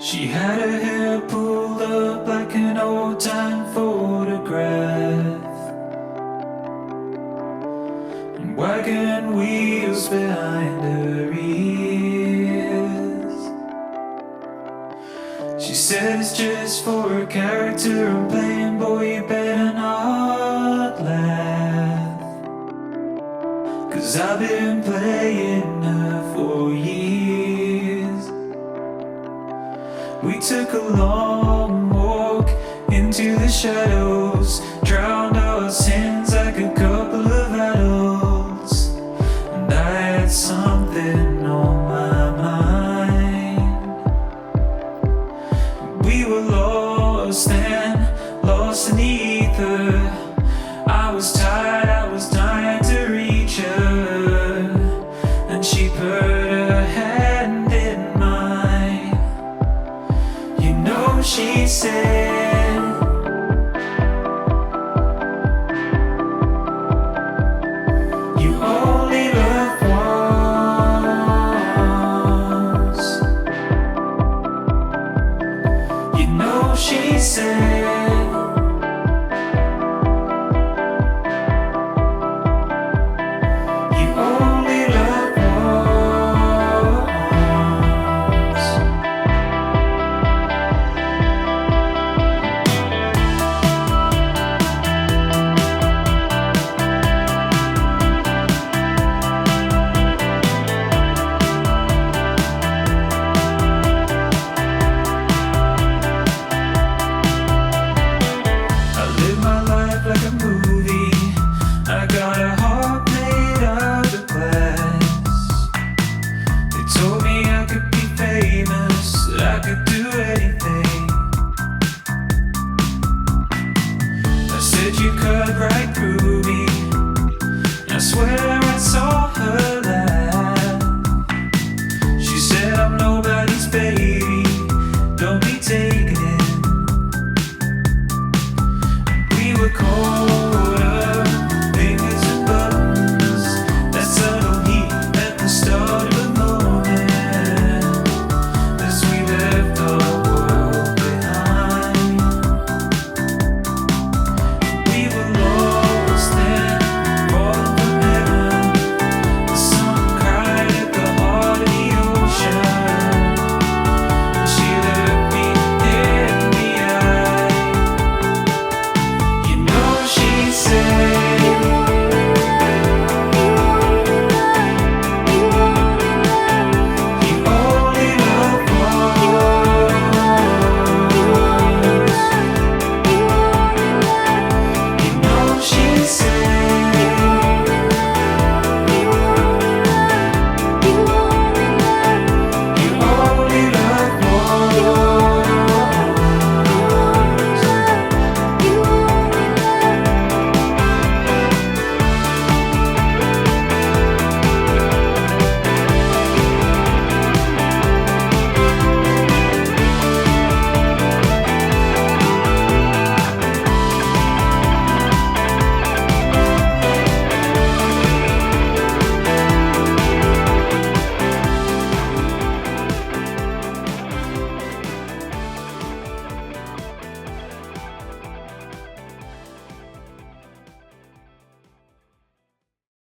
She had her hair pulled up like an old-time photograph, and wagon wheels behind her ears. She said it's just for her character I'm playing, boy, you better not laugh, 'cause I've been playing her for years. We took a long walk into the shadows, drowned our sins like a couple of adults, and I had something on my mind. We were lost and lost in the ether. I was tired, I was dying to reach her, and she put her hand in mine. You know, she said, you only live once. You know, she said, you only live once. I live my life like a movie. I got a heart made out of glass. They told me I could be famous, that I could do anything. I said you cut right through